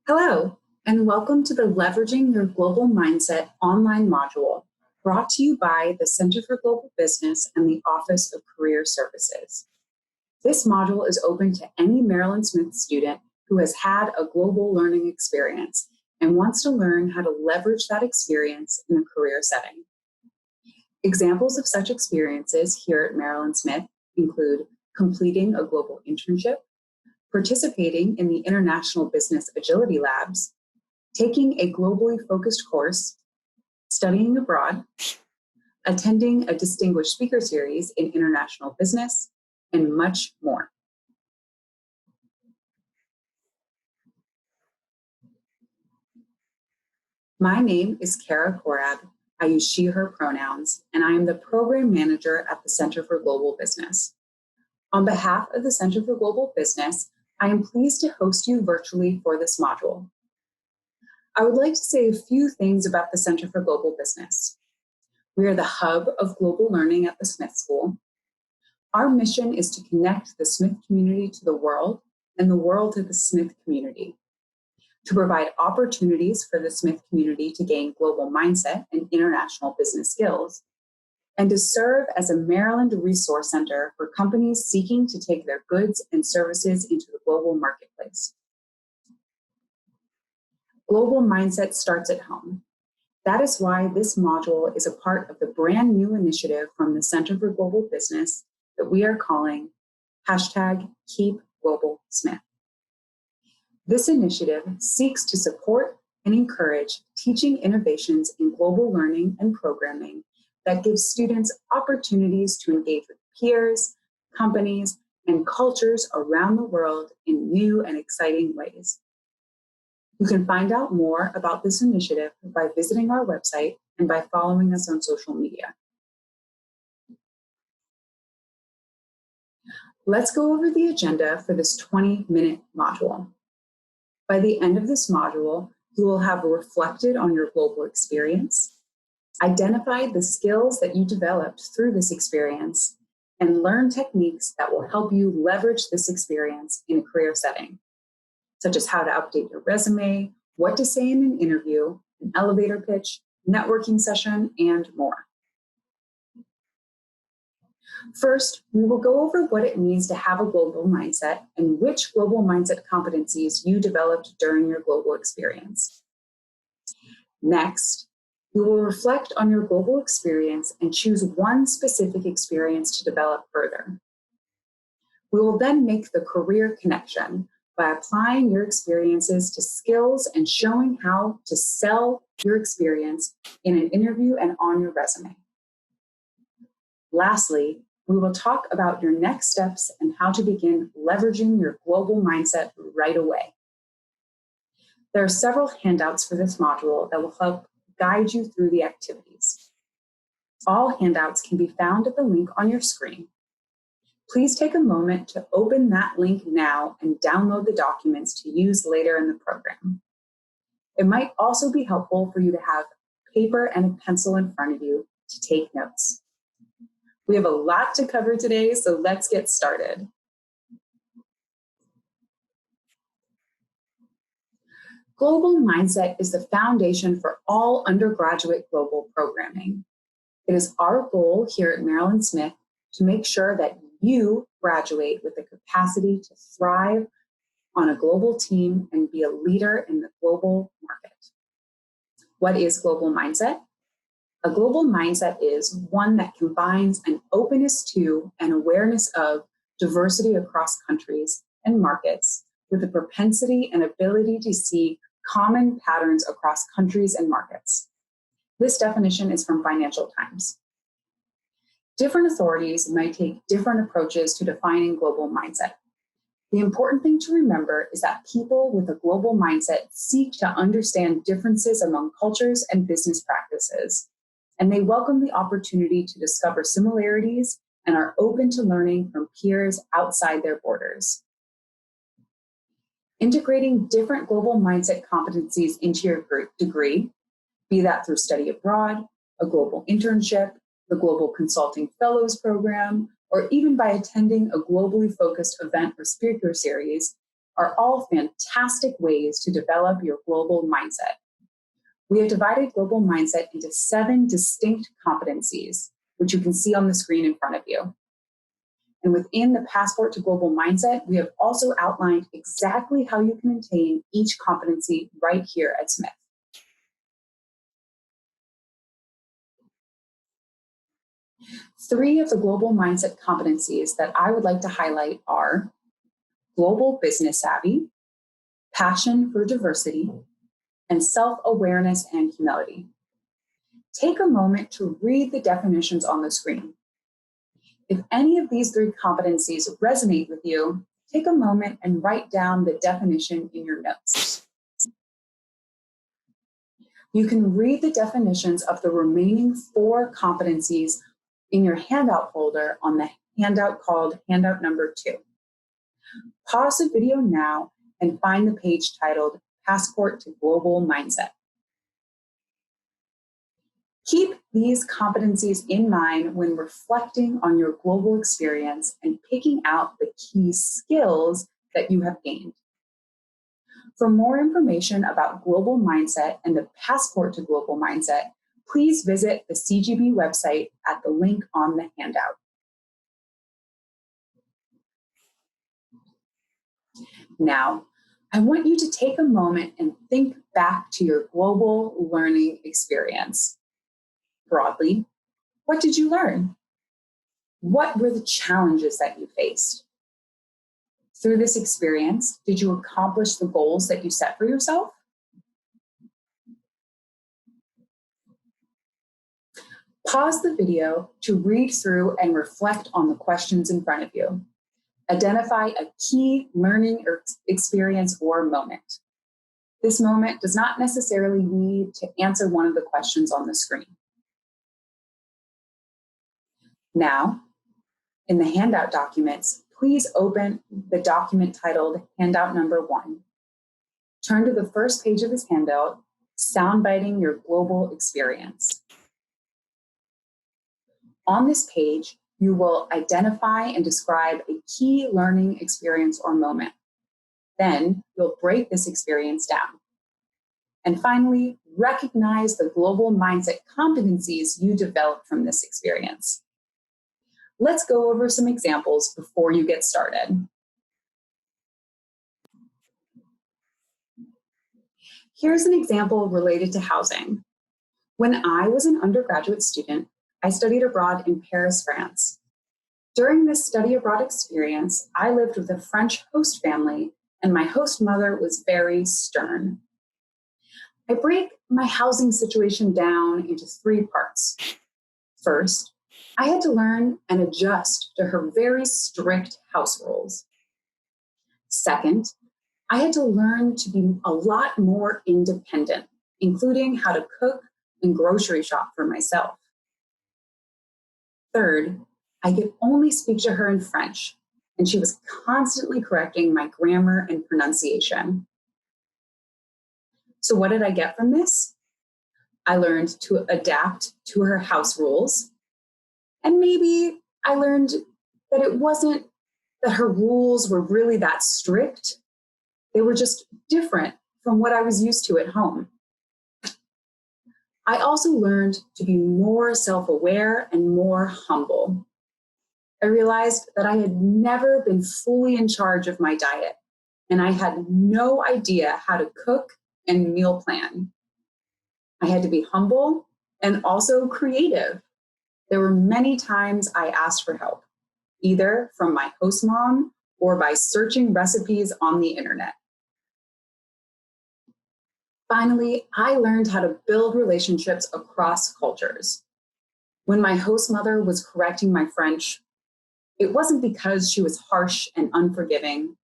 Hello, and welcome to the Leveraging Your Global Mindset online module, brought to you by the Center for Global Business and the Office of Career Services. This module is open to any Maryland Smith student who has had a global learning experience and wants to learn how to leverage that experience in a career setting. Examples of such experiences here at Maryland Smith include completing a global internship, participating in the International Business Agility Labs, taking a globally focused course, studying abroad, attending a distinguished speaker series in international business, and much more. My name is Korab. I use she, her pronouns, and I am the program manager at the Center for Global Business. On behalf of the Center for Global Business, I am pleased to host you virtually for this module. I would like to say a few things about the Center for Global Business. We are the hub of global learning at the Smith School. Our mission is to connect the Smith community to the world and the world to the Smith community, to provide opportunities for the Smith community to gain global mindset and international business skills, and to serve as a Maryland resource center for companies seeking to take their goods and services into the global marketplace. Global mindset starts at home. That is why this module is a part of the brand new initiative from the Center for Global Business that we are calling #KeepGlobalSmith. This initiative seeks to support and encourage teaching innovations in global learning and programming that gives students opportunities to engage with peers, companies, and cultures around the world in new and exciting ways. You can find out more about this initiative by visiting our website and by following us on social media. Let's go over the agenda for this 20-minute module. By the end of this module, you will have reflected on your global experience, identified the skills that you developed through this experience, and learn techniques that will help you leverage this experience in a career setting, such as how to update your resume, what to say in an interview, an elevator pitch, networking session, and more. First, we will go over what it means to have a global mindset and which global mindset competencies you developed during your global experience. Next, we will reflect on your global experience and choose one specific experience to develop further. We will then make the career connection by applying your experiences to skills and showing how to sell your experience in an interview and on your resume. Lastly, we will talk about your next steps and how to begin leveraging your global mindset right away. There are several handouts for this module that will help guide you through the activities. All handouts can be found at the link on your screen. Please take a moment to open that link now and download the documents to use later in the program. It might also be helpful for you to have paper and a pencil in front of you to take notes. We have a lot to cover today, so let's get started. Global mindset is the foundation for all undergraduate global programming. It is our goal here at Maryland Smith to make sure that you graduate with the capacity to thrive on a global team and be a leader in the global market. What is global mindset? A global mindset is one that combines an openness to and awareness of diversity across countries and markets with a propensity and ability to see common patterns across countries and markets. This definition is from Financial Times. Different authorities might take different approaches to defining global mindset. The important thing to remember is that people with a global mindset seek to understand differences among cultures and business practices, and they welcome the opportunity to discover similarities and are open to learning from peers outside their borders. Integrating different global mindset competencies into your degree, be that through study abroad, a global internship, the Global Consulting Fellows Program, or even by attending a globally focused event or speaker series, are all fantastic ways to develop your global mindset. We have divided global mindset into 7 distinct competencies, which you can see on the screen in front of you. And within the Passport to Global Mindset, we have also outlined exactly how you can attain each competency right here at Smith. Three of the global mindset competencies that I would like to highlight are global business savvy, passion for diversity, and self-awareness and humility. Take a moment to read the definitions on the screen. If any of these 3 competencies resonate with you, take a moment and write down the definition in your notes. You can read the definitions of the remaining 4 competencies in your handout folder on the handout called handout number 2. Pause the video now and find the page titled Passport to Global Mindset. Keep these competencies in mind when reflecting on your global experience and picking out the key skills that you have gained. For more information about global mindset and the Passport to Global Mindset, please visit the CGB website at the link on the handout. Now, I want you to take a moment and think back to your global learning experience. Broadly, what did you learn? What were the challenges that you faced? Through this experience, did you accomplish the goals that you set for yourself? Pause the video to read through and reflect on the questions in front of you. Identify a key learning experience or moment. This moment does not necessarily need to answer one of the questions on the screen. Now, in the handout documents, please open the document titled Handout Number 1. Turn to the first page of this handout, Soundbiting Your Global Experience. On this page, you will identify and describe a key learning experience or moment. Then you'll break this experience down. And finally, recognize the global mindset competencies you developed from this experience. Let's go over some examples before you get started. Here's an example related to housing. When I was an undergraduate student, I studied abroad in Paris, France. During this study abroad experience, I lived with a French host family, and my host mother was very stern. I break my housing situation down into 3 parts. First, I had to learn and adjust to her very strict house rules. Second, I had to learn to be a lot more independent, including how to cook and grocery shop for myself. Third, I could only speak to her in French, and she was constantly correcting my grammar and pronunciation. So what did I get from this? I learned to adapt to her house rules, and maybe I learned that it wasn't that her rules were really that strict. They were just different from what I was used to at home. I also learned to be more self-aware and more humble. I realized that I had never been fully in charge of my diet, and I had no idea how to cook and meal plan. I had to be humble and also creative. There were many times I asked for help, either from my host mom or by searching recipes on the internet. Finally, I learned how to build relationships across cultures. When my host mother was correcting my French, it wasn't because she was harsh and unforgiving.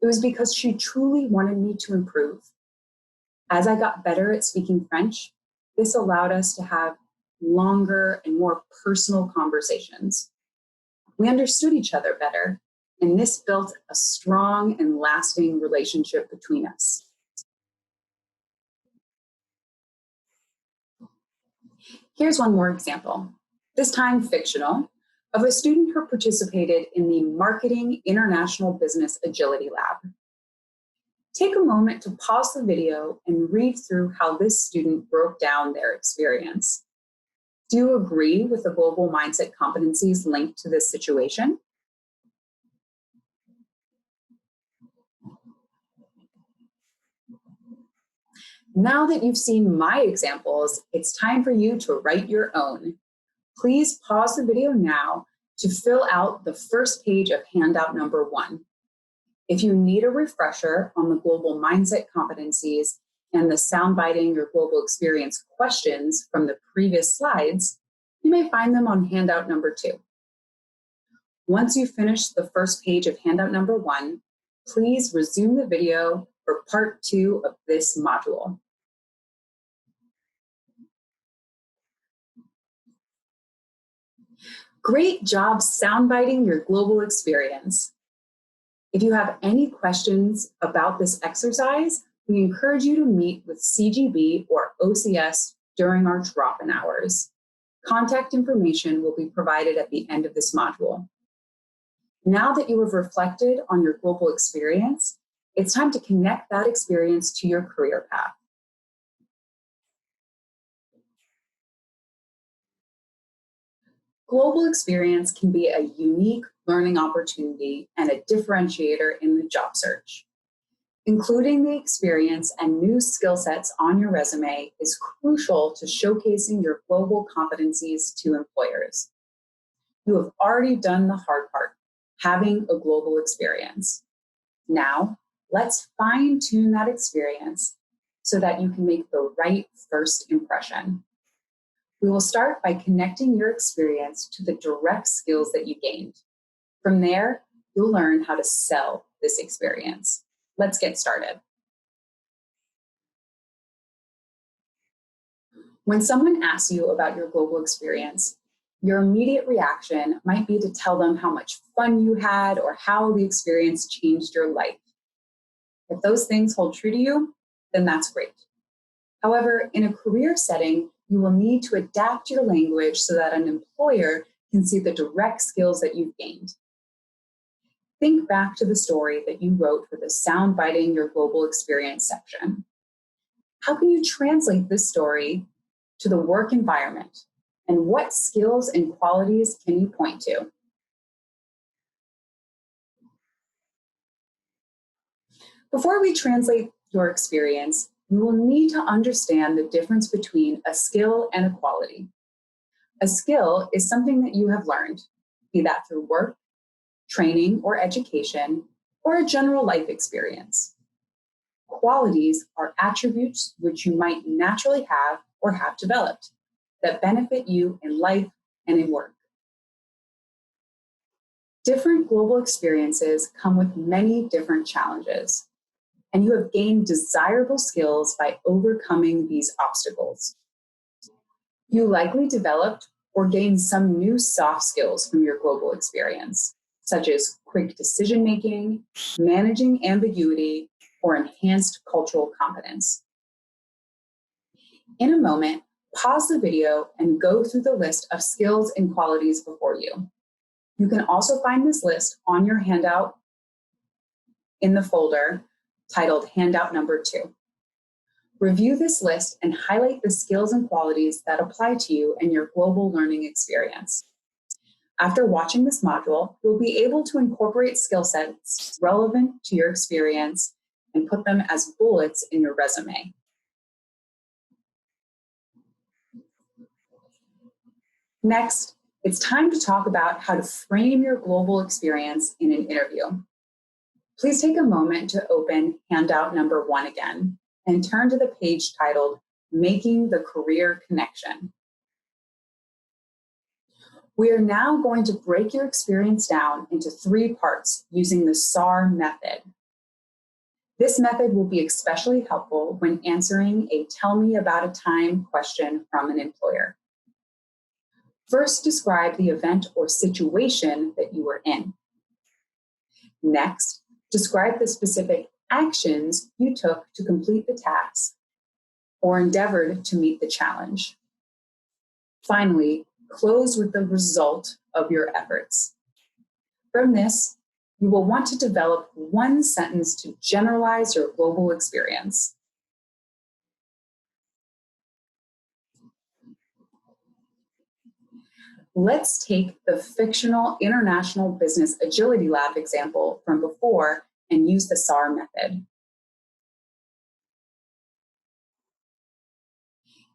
It was because she truly wanted me to improve. As I got better at speaking French, this allowed us to have longer and more personal conversations. We understood each other better, and this built a strong and lasting relationship between us. Here's one more example, this time fictional, of a student who participated in the Marketing International Business Agility Lab. Take a moment to pause the video and read through how this student broke down their experience. Do you agree with the global mindset competencies linked to this situation? Now that you've seen my examples, it's time for you to write your own. Please pause the video now to fill out the first page of handout number 1. If you need a refresher on the global mindset competencies and the soundbiting your global experience questions from the previous slides, you may find them on handout number 2. Once you finish the first page of handout number 1, please resume the video for part 2 of this module. Great job soundbiting your global experience. If you have any questions about this exercise, we encourage you to meet with CGB or OCS during our drop-in hours. Contact information will be provided at the end of this module. Now that you have reflected on your global experience, it's time to connect that experience to your career path. Global experience can be a unique learning opportunity and a differentiator in the job search. Including the experience and new skill sets on your resume is crucial to showcasing your global competencies to employers. You have already done the hard part, having a global experience. Now, let's fine-tune that experience so that you can make the right first impression. We will start by connecting your experience to the direct skills that you gained. From there, you'll learn how to sell this experience. Let's get started. When someone asks you about your global experience, your immediate reaction might be to tell them how much fun you had or how the experience changed your life. If those things hold true to you, then that's great. However, in a career setting, you will need to adapt your language so that an employer can see the direct skills that you've gained. Think back to the story that you wrote for the Soundbiting Your Global Experience section. How can you translate this story to the work environment? And what skills and qualities can you point to? Before we translate your experience, you will need to understand the difference between a skill and a quality. A skill is something that you have learned, be that through work, training or education, or a general life experience. Qualities are attributes which you might naturally have or have developed that benefit you in life and in work. Different global experiences come with many different challenges, and you have gained desirable skills by overcoming these obstacles. You likely developed or gained some new soft skills from your global experience, such as quick decision-making, managing ambiguity, or enhanced cultural competence. In a moment, pause the video and go through the list of skills and qualities before you. You can also find this list on your handout in the folder titled Handout Number 2. Review this list and highlight the skills and qualities that apply to you and your global learning experience. After watching this module, you'll be able to incorporate skill sets relevant to your experience and put them as bullets in your resume. Next, it's time to talk about how to frame your global experience in an interview. Please take a moment to open handout number 1 again and turn to the page titled Making the Career Connection. We are now going to break your experience down into 3 parts using the SAR method. This method will be especially helpful when answering a tell me about a time question from an employer. First, describe the event or situation that you were in. Next, describe the specific actions you took to complete the task or endeavored to meet the challenge. Finally, close with the result of your efforts. From this, you will want to develop one sentence to generalize your global experience. Let's take the fictional International Business Agility Lab example from before and use the SAR method.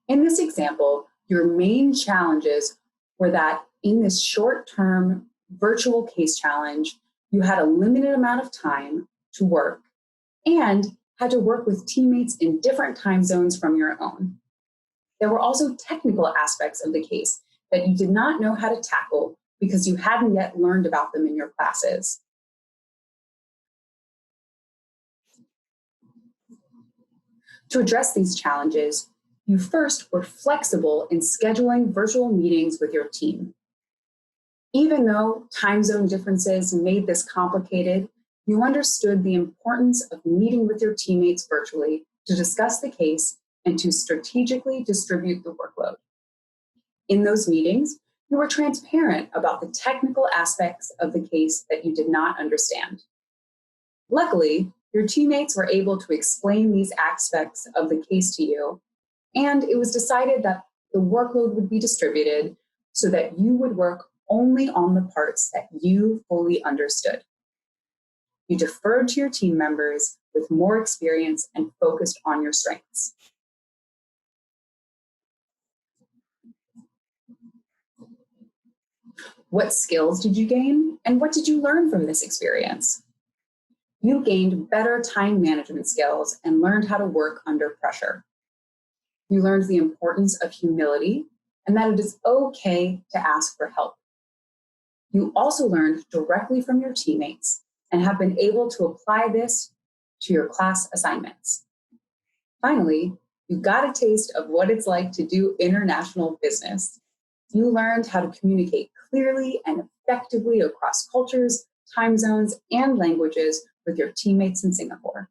In this example, your main challenges were that in this short-term virtual case challenge, you had a limited amount of time to work and had to work with teammates in different time zones from your own. There were also technical aspects of the case that you did not know how to tackle because you hadn't yet learned about them in your classes. To address these challenges, you first were flexible in scheduling virtual meetings with your team. Even though time zone differences made this complicated, you understood the importance of meeting with your teammates virtually to discuss the case and to strategically distribute the workload. In those meetings, you were transparent about the technical aspects of the case that you did not understand. Luckily, your teammates were able to explain these aspects of the case to you, and it was decided that the workload would be distributed so that you would work only on the parts that you fully understood. You deferred to your team members with more experience and focused on your strengths. What skills did you gain, and what did you learn from this experience? You gained better time management skills and learned how to work under pressure. You learned the importance of humility and that it is okay to ask for help. You also learned directly from your teammates and have been able to apply this to your class assignments. Finally, you got a taste of what it's like to do international business. You learned how to communicate clearly and effectively across cultures, time zones, and languages with your teammates in Singapore.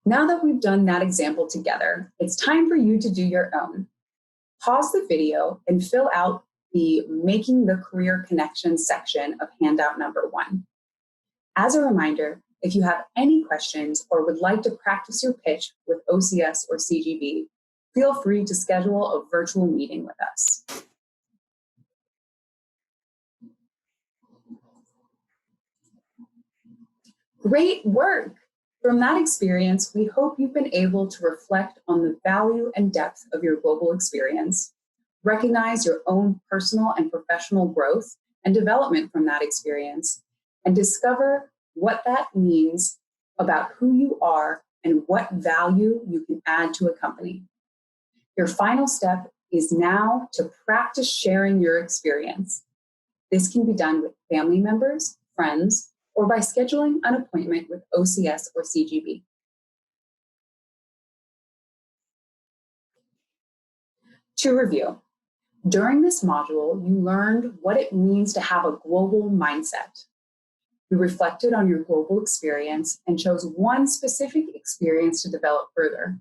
Now that we've done that example together, it's time for you to do your own. Pause the video and fill out the Making the Career Connection section of handout number 1. As a reminder, if you have any questions or would like to practice your pitch with OCS or CGB, feel free to schedule a virtual meeting with us. Great work! From that experience, we hope you've been able to reflect on the value and depth of your global experience, recognize your own personal and professional growth and development from that experience, and discover what that means about who you are and what value you can add to a company. Your final step is now to practice sharing your experience. This can be done with family members, friends, or by scheduling an appointment with OCS or CGB. To review, during this module, you learned what it means to have a global mindset. You reflected on your global experience and chose one specific experience to develop further.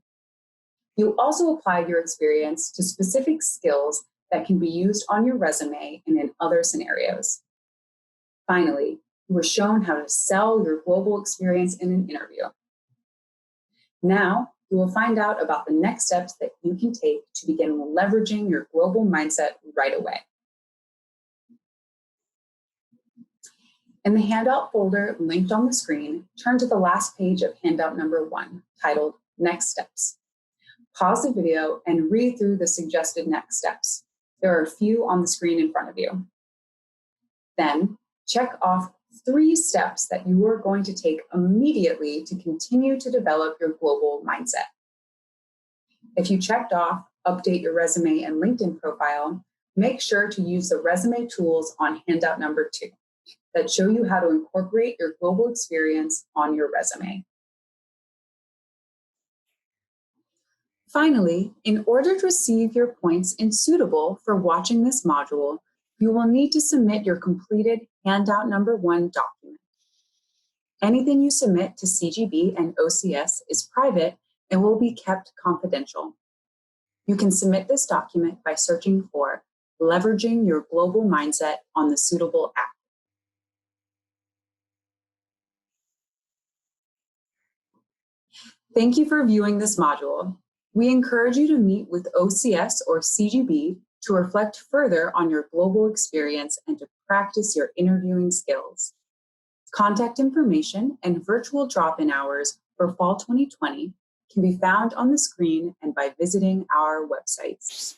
You also applied your experience to specific skills that can be used on your resume and in other scenarios. Finally, you were shown how to sell your global experience in an interview. Now, you will find out about the next steps that you can take to begin leveraging your global mindset right away. In the handout folder linked on the screen, turn to the last page of handout number 1, titled Next Steps. Pause the video and read through the suggested next steps. There are a few on the screen in front of you. Then, check off 3 steps that you are going to take immediately to continue to develop your global mindset. If you checked off Update your resume and LinkedIn profile, make sure to use the resume tools on handout number 2 that show you how to incorporate your global experience on your resume. Finally, in order to receive your points in Suitable for watching this module, you will need to submit your completed handout number 1 document. Anything you submit to CGB and OCS is private and will be kept confidential. You can submit this document by searching for Leveraging Your Global Mindset on the Suitable app. Thank you for viewing this module. We encourage you to meet with OCS or CGB to reflect further on your global experience and to practice your interviewing skills. Contact information and virtual drop-in hours for Fall 2020 can be found on the screen and by visiting our websites.